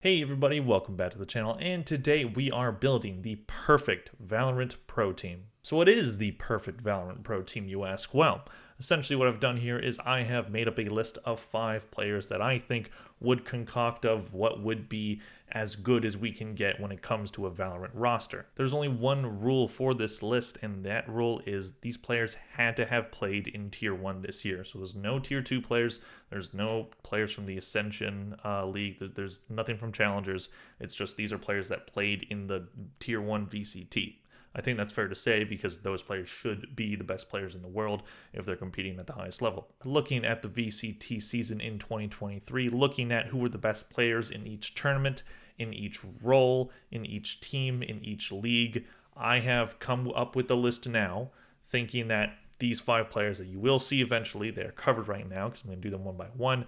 Hey everybody, welcome back to the channel, and today we are building the perfect Valorant Pro Team. So what is the perfect Valorant Pro Team, you ask? Well, essentially what I've done here is I have made up a list of 5 players that I think would concoct of what would be as good as we can get when it comes to a Valorant roster. There's only one rule for this list, and that rule is these players had to have played in Tier 1 this year. So there's no Tier 2 players, there's no players from the Ascension League, there's nothing from Challengers. It's just these are players that played in the Tier 1 VCT. I think that's fair to say because those players should be the best players in the world if they're competing at the highest level. Looking at the VCT season in 2023, looking at who were the best players in each tournament, in each role, in each team, in each league, I have come up with a list now thinking that these 5 players that you will see eventually, they're covered right now because I'm going to do them one by one,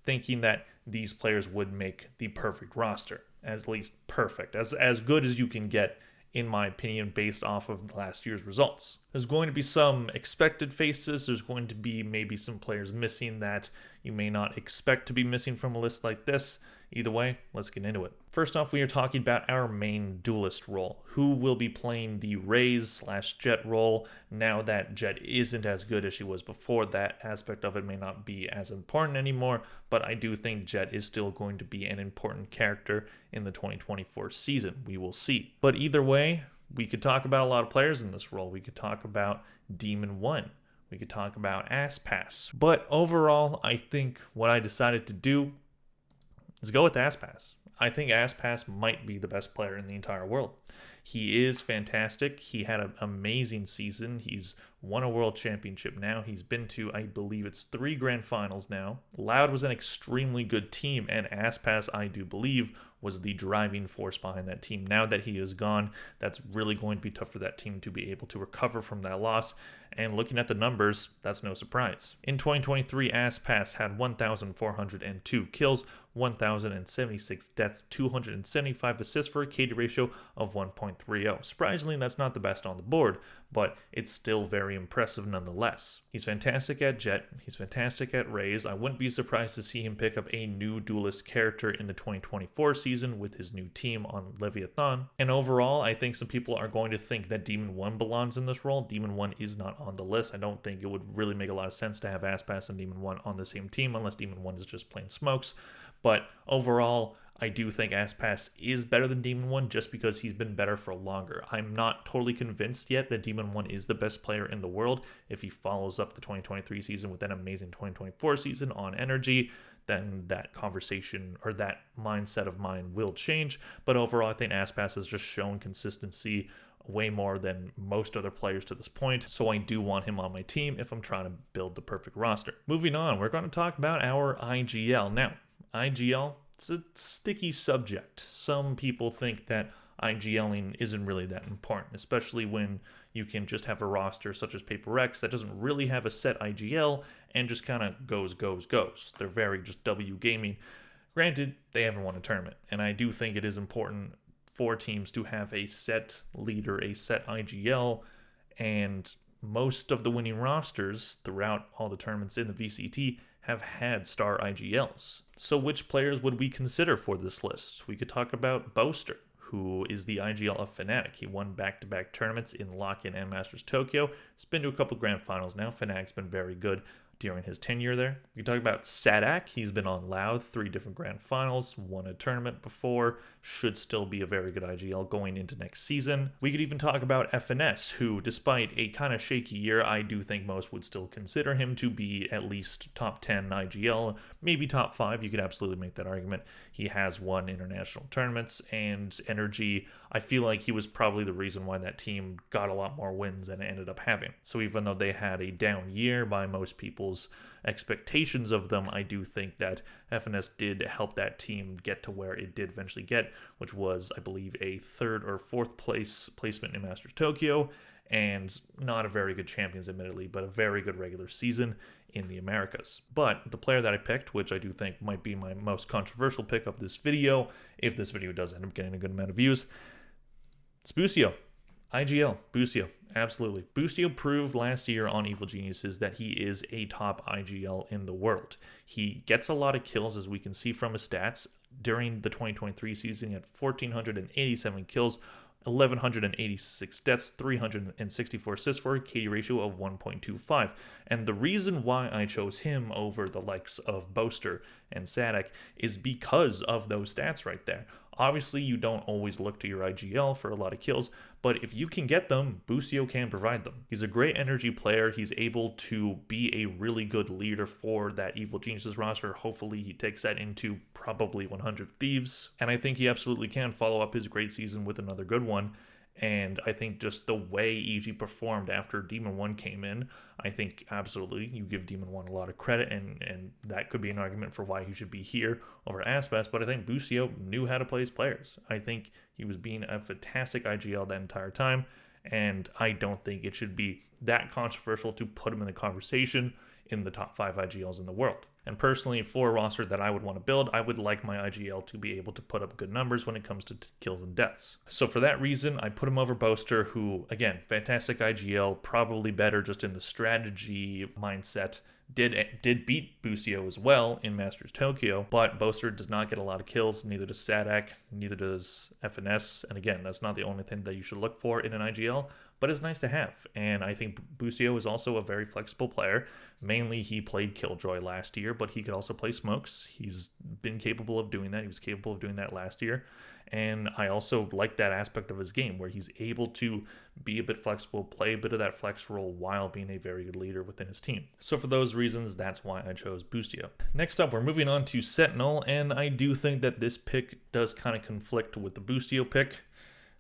thinking that these players would make the perfect roster, as least perfect, as good as you can get in my opinion, based off of last year's results. There's going to be some expected faces. There's going to be maybe some players missing that you may not expect to be missing from a list like this. Either way, let's get into it. First off, we are talking about our main duelist role. Who will be playing the Raze/Jet role now that Jet isn't as good as she was before? That aspect of it may not be as important anymore, but I do think Jet is still going to be an important character in the 2024 season. We will see. But either way, we could talk about a lot of players in this role. We could talk about Demon 1. We could talk about Aspas. But overall, I think what I decided to do is go with Aspas. I think Aspas might be the best player in the entire world. He is fantastic. He had an amazing season. He's won a world championship now. He's been to, I believe it's 3 grand finals now. Loud was an extremely good team, and Aspas, I do believe, was the driving force behind that team. Now that he is gone, that's really going to be tough for that team to be able to recover from that loss. And looking at the numbers, that's no surprise. In 2023, Aspas had 1,402 kills, 1,076 deaths, 275 assists for a KD ratio of 1.30. Surprisingly, that's not the best on the board, but it's still very impressive nonetheless. He's fantastic at Jet, he's fantastic at Raze. I wouldn't be surprised to see him pick up a new duelist character in the 2024 season with his new team on Leviathan. And overall, I think some people are going to think that Demon 1 belongs in this role. Demon 1 is not on the list. I don't think it would really make a lot of sense to have Aspas and Demon 1 on the same team unless Demon 1 is just plain smokes. But overall, I do think Aspas is better than Demon 1 just because he's been better for longer. I'm not totally convinced yet that Demon 1 is the best player in the world. If he follows up the 2023 season with an amazing 2024 season on energy, then that conversation or that mindset of mine will change. But overall, I think Aspas has just shown consistency way more than most other players to this point, so I do want him on my team if I'm trying to build the perfect roster. Moving on, we're going to talk about our IGL. Now, IGL, it's a sticky subject. Some people think that IGLing isn't really that important, especially when you can just have a roster such as Paper X that doesn't really have a set IGL and just kind of goes. They're very just W gaming. Granted, they haven't won a tournament, and I do think it is important for teams to have a set leader, a set IGL, and most of the winning rosters throughout all the tournaments in the VCT have had star IGLs. So which players would we consider for this list? We could talk about Boaster, who is the IGL of Fnatic. He won back-to-back tournaments in Lock-In and Masters Tokyo. He's been to a couple grand finals now. Fnatic's been very good during his tenure there. We can talk about Sadak. He's been on Loud, 3 different grand finals, won a tournament before, should still be a very good IGL going into next season. We could even talk about FNS, who, despite a kind of shaky year, I do think most would still consider him to be at least top 10 IGL, maybe top 5. You could absolutely make that argument. He has won international tournaments, and energy, I feel like he was probably the reason why that team got a lot more wins than it ended up having. So even though they had a down year by most people's expectations of them, I do think that FNS did help that team get to where it did eventually get, which was, I believe, a 3rd or 4th place placement in Masters Tokyo, and not a very good champions admittedly, but a very good regular season in the Americas. But the player that I picked, which I do think might be my most controversial pick of this video, if this video does end up getting a good amount of views, it's Busio. IGL, Busio, absolutely. Busio proved last year on Evil Geniuses that he is a top IGL in the world. He gets a lot of kills, as we can see from his stats. during the 2023 season. He had 1,487 kills, 1,186 deaths, 364 assists for a KD ratio of 1.25. And the reason why I chose him over the likes of Boaster and Sadak is because of those stats right there. Obviously, you don't always look to your IGL for a lot of kills, but if you can get them, Boostio can provide them. He's a great energy player. He's able to be a really good leader for that Evil Geniuses roster. Hopefully, he takes that into probably 100 Thieves, and I think he absolutely can follow up his great season with another good one. And I think just the way EG performed after Demon 1 came in, I think absolutely you give Demon 1 a lot of credit, and that could be an argument for why he should be here over Aspas. But I think Boostio knew how to play his players. I think he was being a fantastic IGL that entire time, and I don't think it should be that controversial to put him in the conversation in the top 5 IGLs in the world. And personally, for a roster that I would want to build, I would like my IGL to be able to put up good numbers when it comes to kills and deaths. So for that reason, I put him over Boaster, who, again, fantastic IGL, probably better just in the strategy mindset. Did beat Boostio as well in Masters Tokyo, but Boaster does not get a lot of kills, neither does Sadak, neither does FNS, and again, that's not the only thing that you should look for in an IGL, but it's nice to have. And I think Boostio is also a very flexible player. Mainly, he played Killjoy last year, but he could also play Smokes. He's been capable of doing that. He was capable of doing that last year. And I also like that aspect of his game where he's able to be a bit flexible, play a bit of that flex role while being a very good leader within his team. So for those reasons, that's why I chose Boostio. Next up, we're moving on to Sentinel, and I do think that this pick does kind of conflict with the Boostio pick,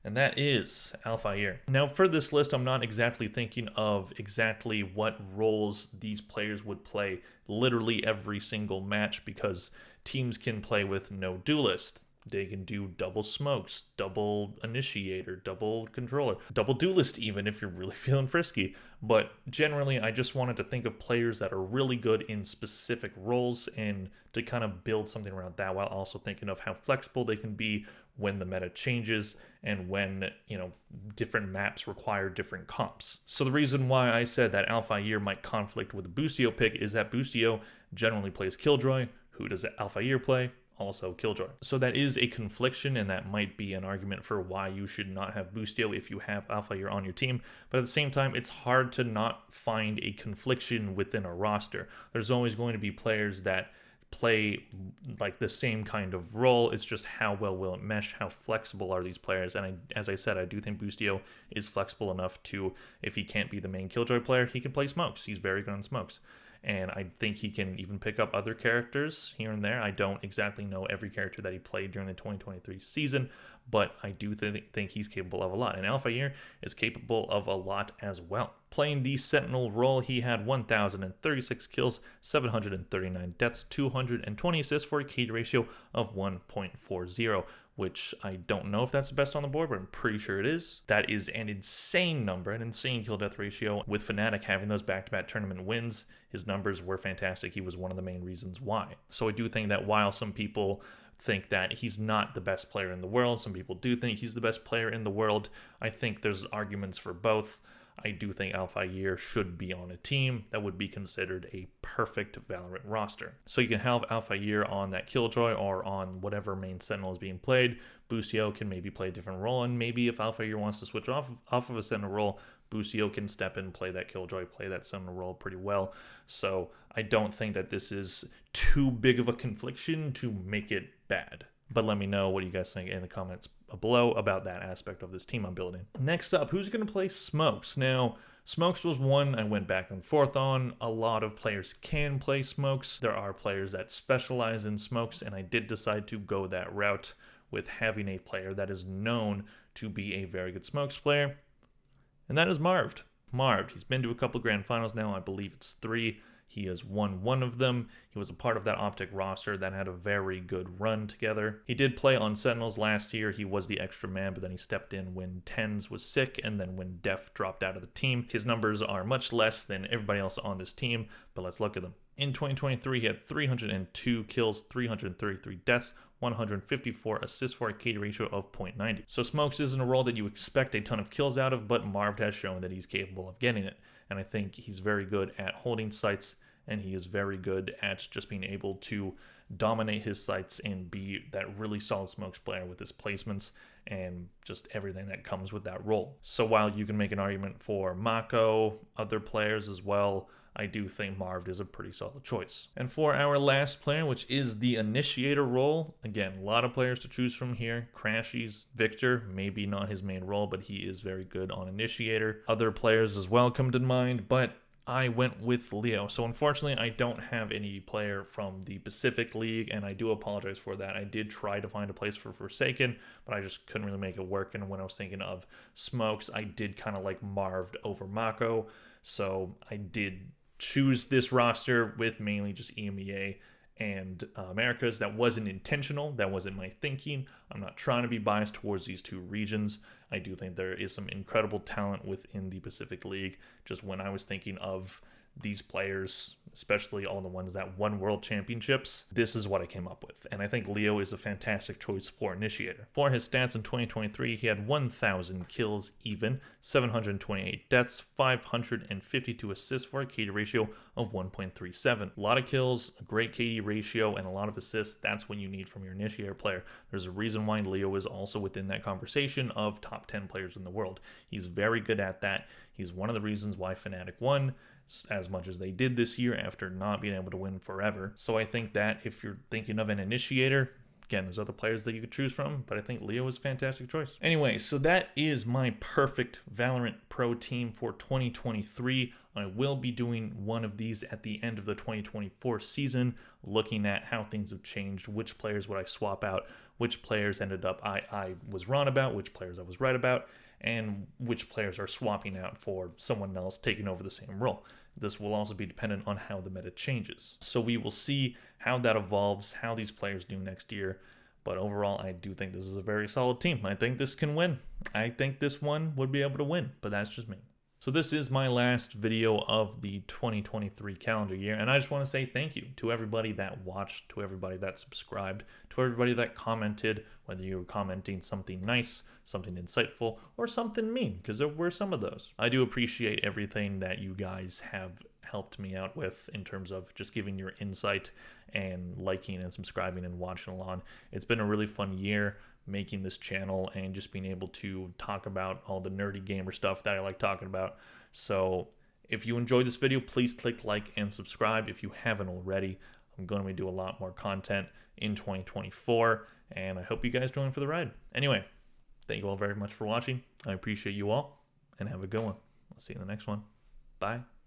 and that is Alphair. Now, for this list, I'm not exactly thinking of exactly what roles these players would play literally every single match, because teams can play with no duelist. They can do double smokes, double initiator, double controller, double duelist even if you're really feeling frisky. But generally, I just wanted to think of players that are really good in specific roles and to kind of build something around that, while also thinking of how flexible they can be when the meta changes and when, different maps require different comps. So the reason why I said that Alphair might conflict with the Boostio pick is that Boostio generally plays Killjoy. Who does Alphair play? Also Killjoy. So that is a confliction, and that might be an argument for why you should not have Boostio if you have Alphair on your team. But at the same time, it's hard to not find a confliction within a roster. There's always going to be players that play like the same kind of role. It's just how well will it mesh, how flexible are these players. And as I said, I do think Boostio is flexible enough to, if he can't be the main Killjoy player, he can play Smokes. He's very good on Smokes. And I think he can even pick up other characters here and there. I don't exactly know every character that he played during the 2023 season, but I do think he's capable of a lot. And Alphair is capable of a lot as well. Playing the Sentinel role, he had 1,036 kills, 739 deaths, 220 assists for a KD ratio of 1.40, which I don't know if that's the best on the board, but I'm pretty sure it is. That is an insane number, an insane kill-death ratio. With Fnatic having those back-to-back tournament wins, his numbers were fantastic. He was one of the main reasons why. So I do think that while some people think that he's not the best player in the world, some people do think he's the best player in the world, I think there's arguments for both. I do think Alphair should be on a team that would be considered a perfect Valorant roster. So you can have Alphair on that Killjoy or on whatever main Sentinel is being played. Boostio can maybe play a different role, and maybe if Alphair wants to switch off of a Sentinel role, Boostio can step in, play that Killjoy, play that Sentinel role pretty well. So I don't think that this is too big of a confliction to make it bad. But let me know what you guys think in the comments below about that aspect of this team I'm building. Next up, who's going to play Smokes? Now, Smokes was one I went back and forth on. A lot of players can play Smokes. There are players that specialize in Smokes, and I did decide to go that route with having a player that is known to be a very good Smokes player, and that is Marved. Marved, he's been to a couple grand finals now. I believe it's 3. He has won one of them. He was a part of that Optic roster that had a very good run together. He did play on Sentinels last year. He was the extra man, but then he stepped in when Tens was sick and then when Def dropped out of the team. His numbers are much less than everybody else on this team, but let's look at them. In 2023, he had 302 kills, 333 deaths, 154 assists for a KD ratio of 0.90. So Smokes isn't a role that you expect a ton of kills out of, but Marved has shown that he's capable of getting it. And I think he's very good at holding sites, and he is very good at just being able to dominate his sites and be that really solid smokes player with his placements and just everything that comes with that role. So while you can make an argument for Mako, other players as well, I do think Marv is a pretty solid choice. And for our last player, which is the Initiator role, again, a lot of players to choose from here. Crashy's Victor, maybe not his main role, but he is very good on Initiator. Other players as well come to mind, but I went with Leo. So unfortunately, I don't have any player from the Pacific League, and I do apologize for that. I did try to find a place for Forsaken, but I just couldn't really make it work. And when I was thinking of smokes, I did kind of like Marved over Mako. So I did choose this roster with mainly just EMEA and Americas. That wasn't intentional. That wasn't my thinking. I'm not trying to be biased towards these two regions. I do think there is some incredible talent within the Pacific League. Just when I was thinking of these players, especially all the ones that won world championships, this is what I came up with. And I think Leo is a fantastic choice for Initiator. For his stats in 2023, he had 1,000 kills even, 728 deaths, 552 assists for a KD ratio of 1.37. A lot of kills, a great KD ratio, and a lot of assists. That's what you need from your Initiator player. There's a reason why Leo is also within that conversation of top 10 players in the world. He's very good at that. He's one of the reasons why Fnatic won as much as they did this year after not being able to win forever. So I think that if you're thinking of an Initiator, again, there's other players that you could choose from, but I think Leo is a fantastic choice. Anyway, so that is my perfect Valorant Pro team for 2023. I will be doing one of these at the end of the 2024 season, looking at how things have changed, which players would I swap out, which players ended up I was wrong about, which players I was right about, and which players are swapping out for someone else taking over the same role. This will also be dependent on how the meta changes. So we will see how that evolves, how these players do next year. But overall, I do think this is a very solid team. I think this can win. I think this one would be able to win, but that's just me. So this is my last video of the 2023 calendar year, and I just want to say thank you to everybody that watched, to everybody that subscribed, to everybody that commented, whether you were commenting something nice, something insightful, or something mean, because there were some of those. I do appreciate everything that you guys have helped me out with in terms of just giving your insight and liking and subscribing and watching along. It's been a really fun year making this channel and just being able to talk about all the nerdy gamer stuff that I like talking about. So if you enjoyed this video, please click like and subscribe if you haven't already. I'm going to do a lot more content in 2024, and I hope you guys join for the ride. Anyway, thank you all very much for watching. I appreciate you all, and have a good one. I'll see you in the next one. Bye.